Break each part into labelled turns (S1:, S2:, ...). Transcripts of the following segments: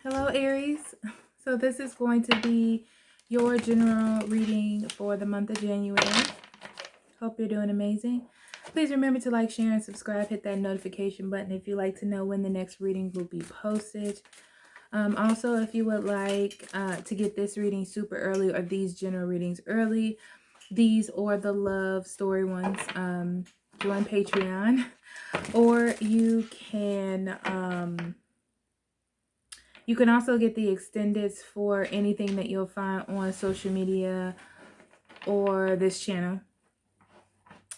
S1: Hello, Aries. So this is going to be your general reading for the month of January. Hope you're doing amazing. Please remember to like, share, and subscribe. Hit that notification button if you'd like to know when the next reading will be posted. Also, if you would like to get this reading super early or these general readings early, these or the love story ones, join Patreon. Or you can also get the extendeds for anything that you'll find on social media or this channel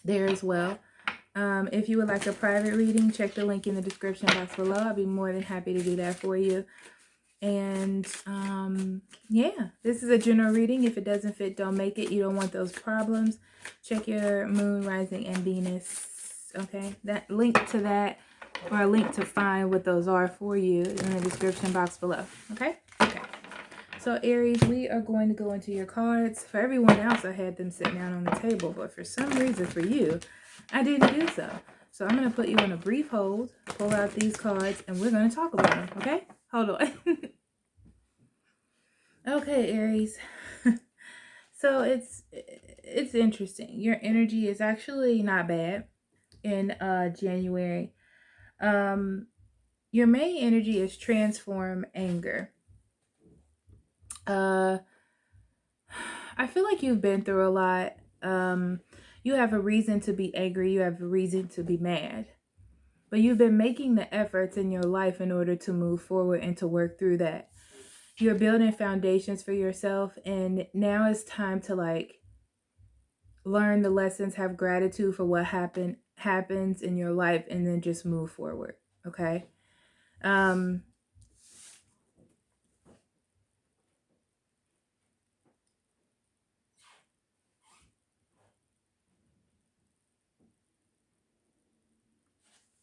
S1: there as well. If you would like a private reading, check the link in the description box below. I'll be more than happy to do that for you. And yeah, this is a general reading. If it doesn't fit, don't make it. You don't want those problems. Check your moon, rising, and Venus. Okay, that link to that, or a link to find what those are for you, in the description box below. Okay. So Aries, we are going to go into your cards. For everyone else, I had them sitting down on the table, but for some reason for you, I didn't do so. So I'm going to put you on a brief hold, pull out these cards, and we're going to talk about them. Okay, hold on. Okay, Aries. So it's interesting. Your energy is actually not bad in January. Your main energy is transform, anger. I feel like you've been through a lot. You have a reason to be angry. You have a reason to be mad. But you've been making the efforts in your life in order to move forward and to work through that. You're building foundations for yourself, and now it's time to learn the lessons, have gratitude for what happens in your life, and then just move forward. Okay.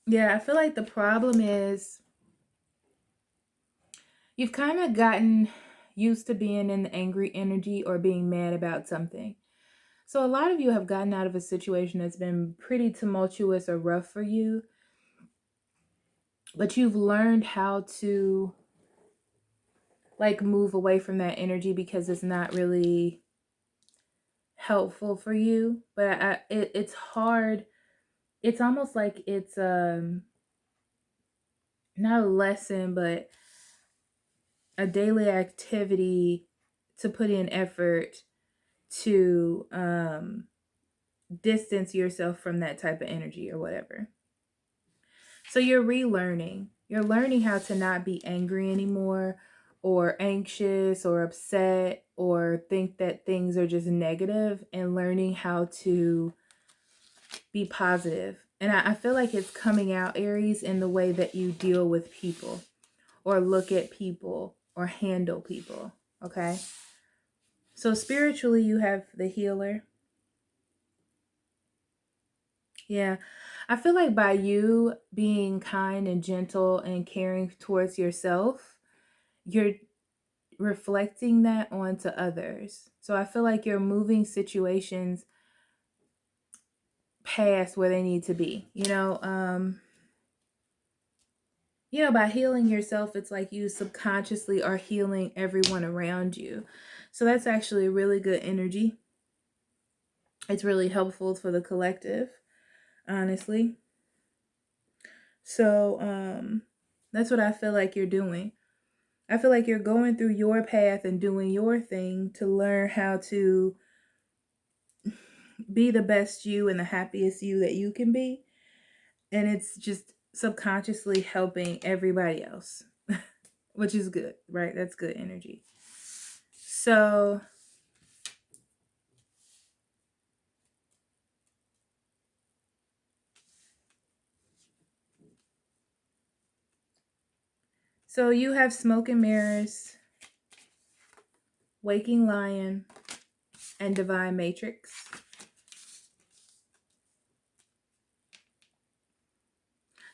S1: Yeah, I feel like the problem is you've kind of gotten used to being in the angry energy or being mad about something. So a lot of you have gotten out of a situation that's been pretty tumultuous or rough for you, but you've learned how to move away from that energy because it's not really helpful for you. But it's hard. It's almost like it's not a lesson, but a daily activity to put in effort to distance yourself from that type of energy or whatever. So you're relearning. You're learning how to not be angry anymore, or anxious or upset, or think that things are just negative, and learning how to be positive. And I feel like it's coming out, Aries, in the way that you deal with people or look at people or handle people. Okay. So spiritually, you have the healer. Yeah. I feel like by you being kind and gentle and caring towards yourself, you're reflecting that onto others. So I feel like you're moving situations past where they need to be. By healing yourself, it's like you subconsciously are healing everyone around you. So that's actually a really good energy. It's really helpful for the collective, honestly. So that's what I feel like you're doing. I feel like you're going through your path and doing your thing to learn how to be the best you and the happiest you that you can be. And it's just subconsciously helping everybody else, which is good, right? That's good energy. So you have smoke and mirrors, waking lion, and divine matrix.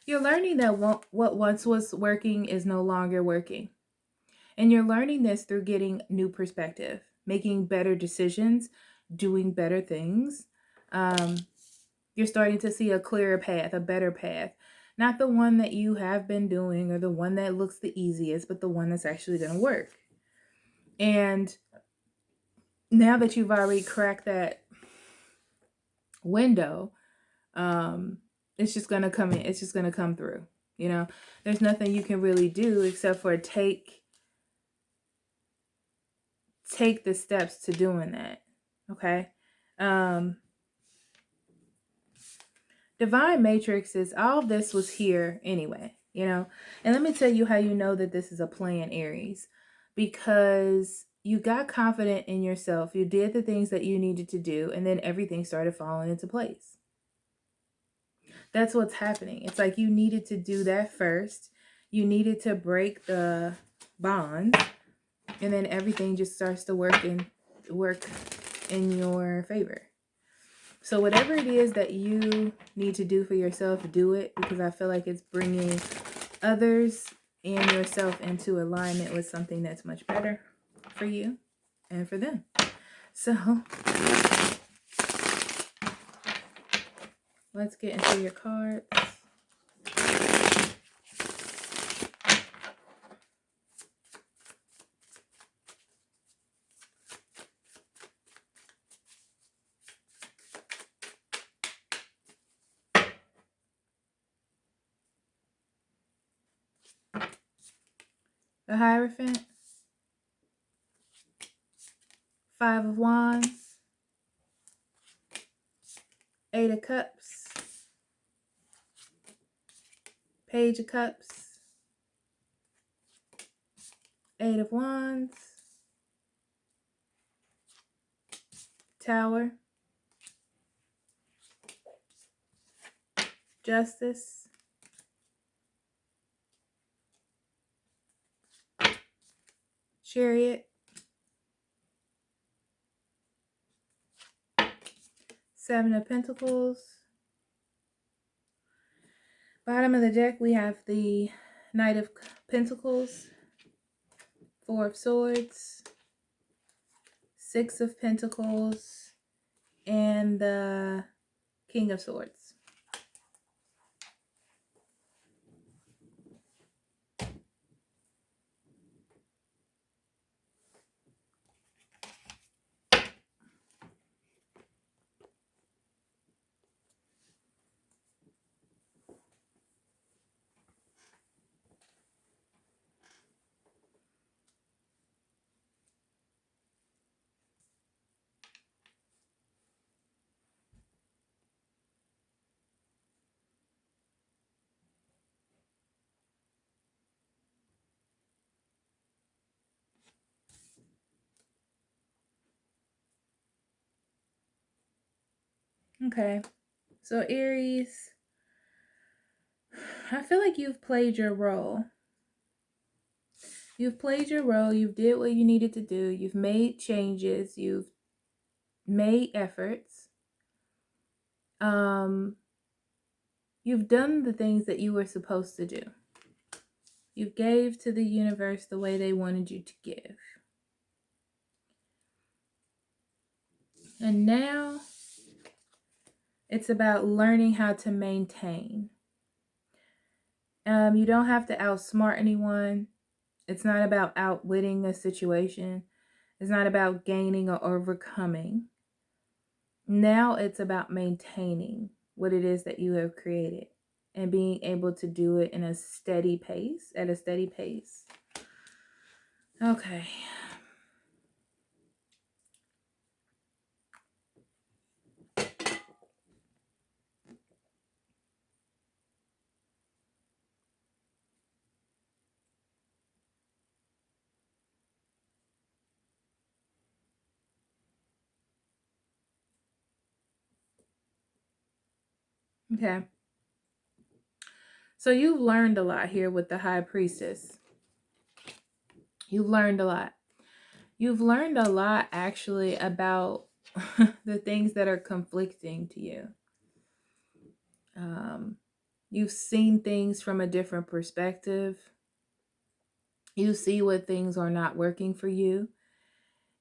S1: You're learning that what once was working is no longer working. And you're learning this through getting new perspective, making better decisions, doing better things. You're starting to see a clearer path, a better path. Not the one that you have been doing or the one that looks the easiest, but the one that's actually going to work. And now that you've already cracked that window, it's just going to come in. It's just going to come through. You know, there's nothing you can really do except for take the steps to doing that. Okay. Divine matrices, all of this was here anyway, you know. And let me tell you how you know that this is a plan, Aries. Because you got confident in yourself. You did the things that you needed to do. And then everything started falling into place. That's what's happening. It's like you needed to do that first. You needed to break the bonds. And then everything just starts to work in your favor. So whatever it is that you need to do for yourself, do it, because I feel like it's bringing others and yourself into alignment with something that's much better for you and for them. So let's get into your cards. The Hierophant, 5 of Wands, 8 of Cups, Page of Cups, 8 of Wands, Tower, Justice, Chariot, 7 of Pentacles. Bottom of the deck, we have the Knight of Pentacles, 4 of Swords, 6 of Pentacles, and the King of Swords. Okay, so Aries, I feel like you've played your role. You've played your role. You've did what you needed to do. You've made changes. You've made efforts. You've done the things that you were supposed to do. You gave to the universe the way they wanted you to give. And now it's about learning how to maintain. You don't have to outsmart anyone. It's not about outwitting a situation. It's not about gaining or overcoming. Now it's about maintaining what it is that you have created and being able to do it in a steady pace, at a steady pace. Okay. Okay. So you've learned a lot here with the High Priestess. You've learned a lot. You've learned a lot actually about the things that are conflicting to you. You've seen things from a different perspective. You see what things are not working for you.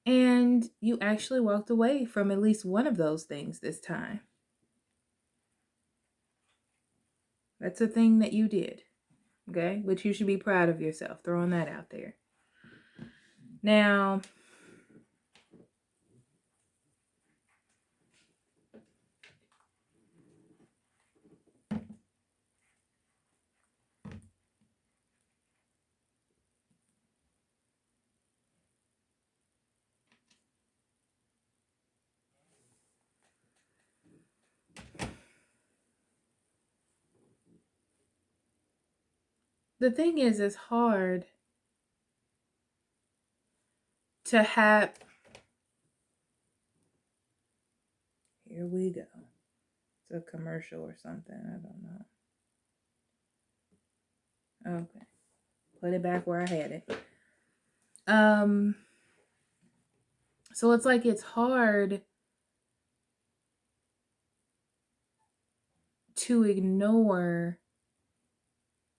S1: And you actually walked away from at least one of those things this time. That's a thing that you did. Okay? But you should be proud of yourself. Throwing that out there. Now, the thing is, it's hard to have... Here we go. It's a commercial or something. I don't know. Okay. Put it back where I had it. So it's like it's hard to ignore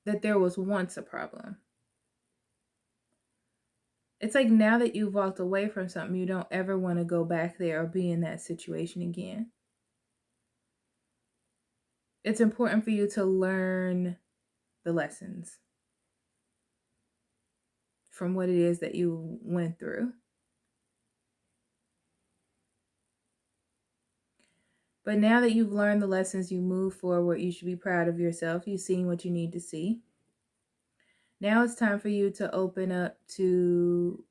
S1: that there was once a problem. It's like now that you've walked away from something, you don't ever want to go back there or be in that situation again. It's important for you to learn the lessons from what it is that you went through. But now that you've learned the lessons, you move forward. You should be proud of yourself. You've seen what you need to see. Now it's time for you to open up to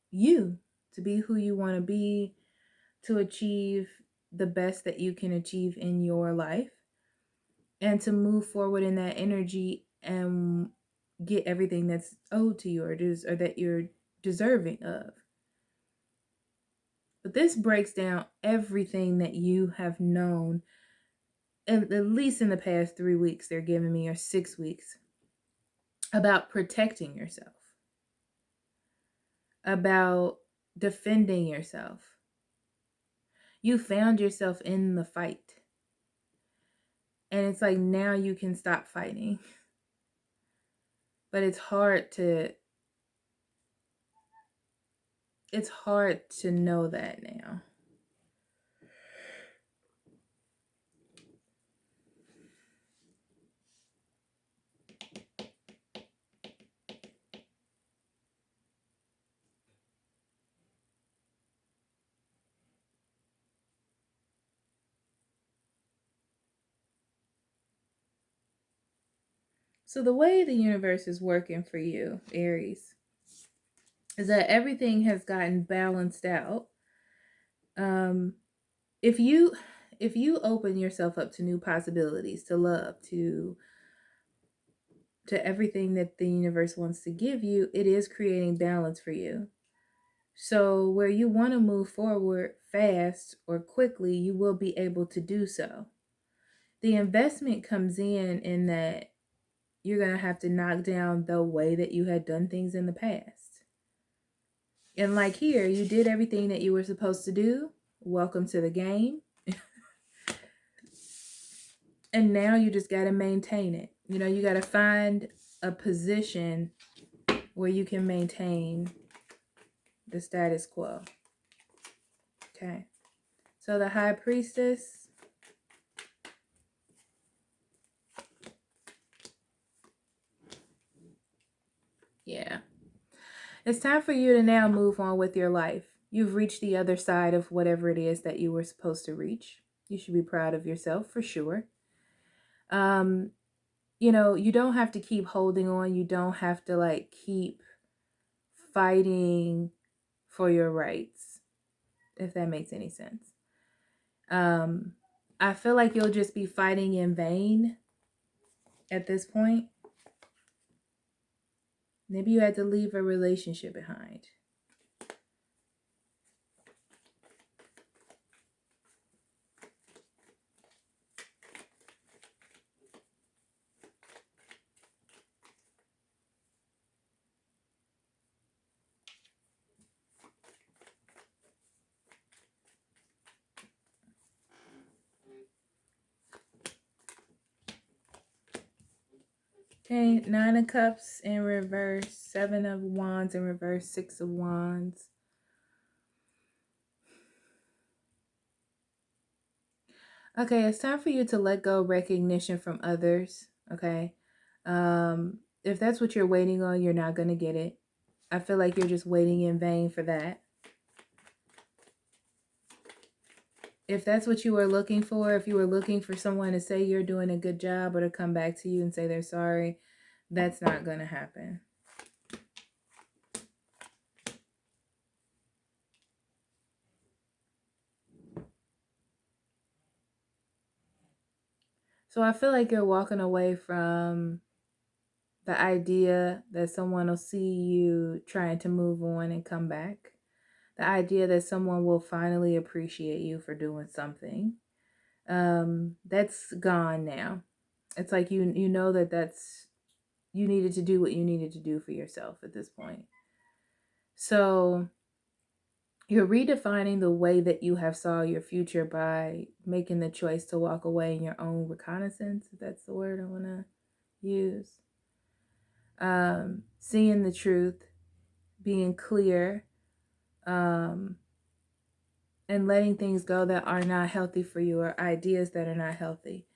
S1: you, to be who you want to be, to achieve the best that you can achieve in your life, and to move forward in that energy and get everything that's owed to you or that you're deserving of. But this breaks down everything that you have known, at least in the past 3 weeks they're giving me, or 6 weeks, about protecting yourself, about defending yourself. You found yourself in the fight. And it's like now you can stop fighting. But it's hard to know that now. So the way the universe is working for you, Aries, is that everything has gotten balanced out. If you open yourself up to new possibilities, to love, to everything that the universe wants to give you, it is creating balance for you. So where you want to move forward fast or quickly, you will be able to do so. The investment comes in that you're going to have to knock down the way that you had done things in the past. And like here, you did everything that you were supposed to do. Welcome to the game. And now you just got to maintain it. You know, you got to find a position where you can maintain the status quo. Okay. So the High Priestess. Yeah. It's time for you to now move on with your life. You've reached the other side of whatever it is that you were supposed to reach. You should be proud of yourself for sure. You know, you don't have to keep holding on. You don't have to like keep fighting for your rights, if that makes any sense. I feel like you'll just be fighting in vain at this point. Maybe you had to leave a relationship behind. Okay, 9 of Cups in reverse, 7 of Wands in reverse, 6 of Wands. Okay, it's time for you to let go of recognition from others. okay? If that's what you're waiting on, you're not going to get it. I feel like you're just waiting in vain for that. If that's what you were looking for, if you were looking for someone to say you're doing a good job or to come back to you and say they're sorry, that's not going to happen. So I feel like you're walking away from the idea that someone will see you trying to move on and come back. The idea that someone will finally appreciate you for doing something. That's gone now. It's like you know that's you needed to do what you needed to do for yourself at this point. So you're redefining the way that you have saw your future by making the choice to walk away in your own reconnaissance, if that's the word I want to use. Seeing the truth, being clear, and letting things go that are not healthy for you, or ideas that are not healthy.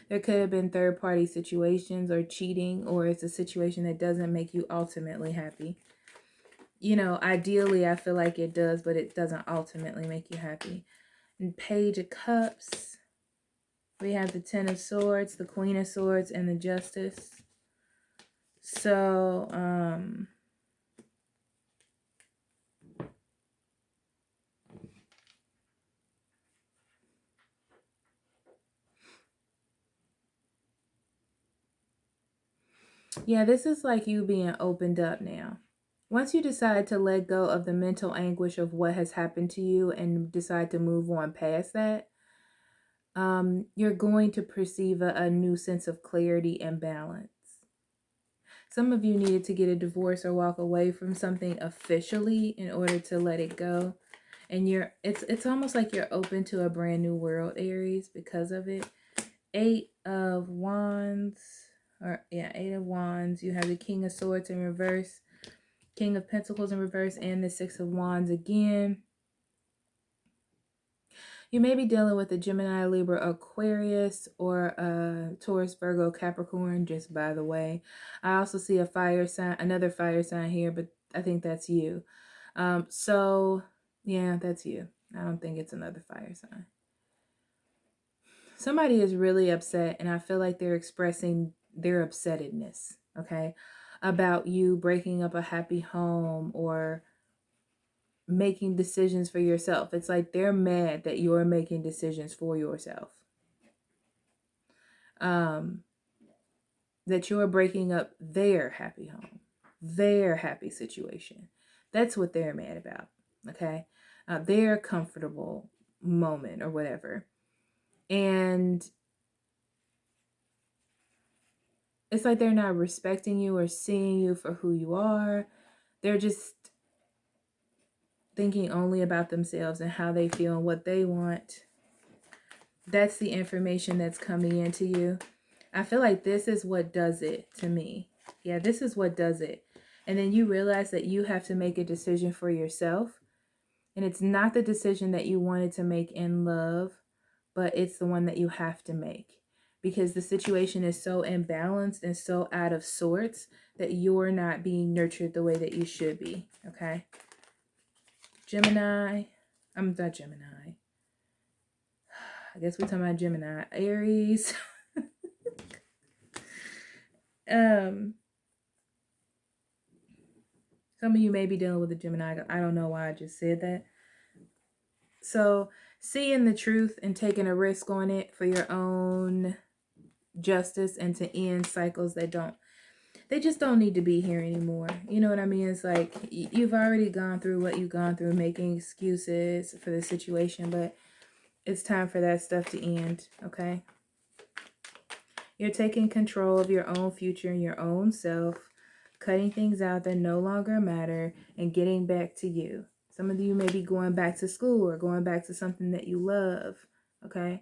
S1: There could have been third-party situations or cheating, or it's a situation that doesn't make you ultimately happy. You know, ideally, I feel like it does, but it doesn't ultimately make you happy. And Page of Cups, we have the Ten of Swords, the Queen of Swords, and the Justice. So, yeah, this is like you being opened up now. Once you decide to let go of the mental anguish of what has happened to you and decide to move on past that, you're going to perceive a new sense of clarity and balance. Some of you needed to get a divorce or walk away from something officially in order to let it go. And it's almost like you're open to a brand new world, Aries, because of it. Eight of Wands. You have the King of Swords in reverse, King of Pentacles in reverse, and the Six of Wands again. You may be dealing with a Gemini, Libra, Aquarius, or a Taurus, Virgo, Capricorn, just by the way. I also see a fire sign, another fire sign here, but I think that's you. So, yeah, that's you. I don't think it's another fire sign. Somebody is really upset, and I feel like they're expressing their upsettedness, okay, about you breaking up a happy home or making decisions for yourself. It's like they're mad that you're making decisions for yourself. That you're breaking up their happy home, their happy situation. That's what they're mad about, okay? Their comfortable moment or whatever. And it's like they're not respecting you or seeing you for who you are. They're just thinking only about themselves and how they feel and what they want. That's the information that's coming into you. I feel like this is what does it to me. Yeah, this is what does it. And then you realize that you have to make a decision for yourself. And it's not the decision that you wanted to make in love, but it's the one that you have to make. Because the situation is so imbalanced and so out of sorts that you're not being nurtured the way that you should be. Okay? Gemini. I'm not Gemini. I guess we're talking about Gemini. Aries. Some of you may be dealing with a Gemini. I don't know why I just said that. So, seeing the truth and taking a risk on it for your own justice and to end cycles that they just don't need to be here anymore. You know what I mean? It's like you've already gone through what you've gone through, making excuses for the situation, but it's time for that stuff to end, okay? You're taking control of your own future and your own self, cutting things out that no longer matter, and getting back to you. Some of you may be going back to school or going back to something that you love, okay?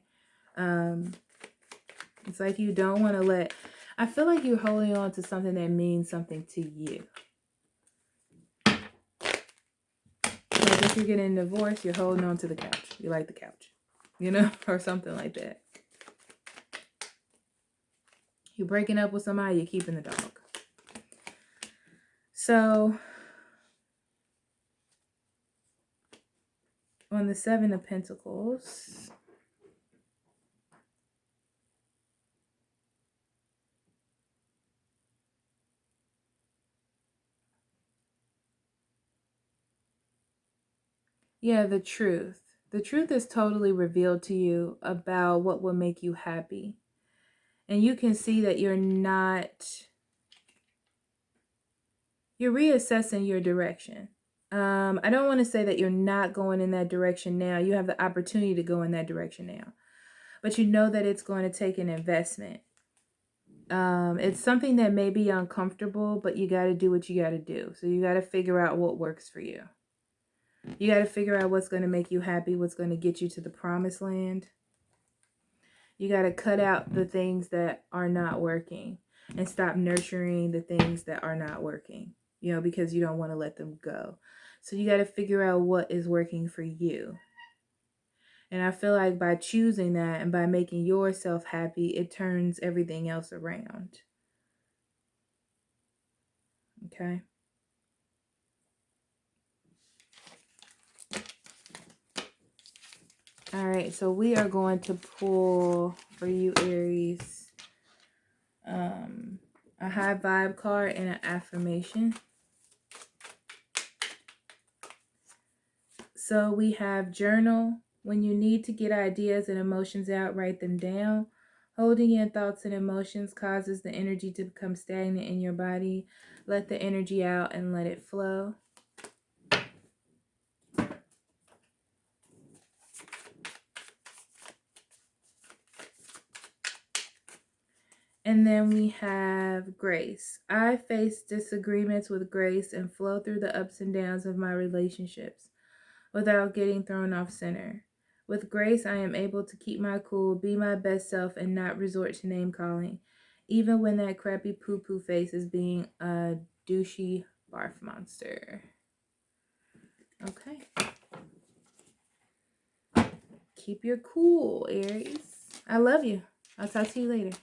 S1: It's like you don't want to let... I feel like you're holding on to something that means something to you. Like if you're getting a divorce, you're holding on to the couch. You like the couch, you know, or something like that. You're breaking up with somebody, you're keeping the dog. So, on the Seven of Pentacles, yeah, the truth. The truth is totally revealed to you about what will make you happy. And you can see that you're reassessing your direction. I don't want to say that you're not going in that direction now. You have the opportunity to go in that direction now. But you know that it's going to take an investment. It's something that may be uncomfortable, but you got to do what you got to do. So you got to figure out what works for you. You got to figure out what's going to make you happy, what's going to get you to the promised land. You got to cut out the things that are not working and stop nurturing the things that are not working, you know, because you don't want to let them go. So you got to figure out what is working for you. And I feel like by choosing that and by making yourself happy, it turns everything else around. Okay? All right, so we are going to pull for you, Aries, a high vibe card and an affirmation. So we have journal. When you need to get ideas and emotions out, write them down. Holding in thoughts and emotions causes the energy to become stagnant in your body. Let the energy out and let it flow. And then we have grace. I face disagreements with grace and flow through the ups and downs of my relationships without getting thrown off center. With grace, I am able to keep my cool, be my best self, and not resort to name calling, even when that crappy poo-poo face is being a douchey barf monster. Okay. Keep your cool, Aries. I love you. I'll talk to you later.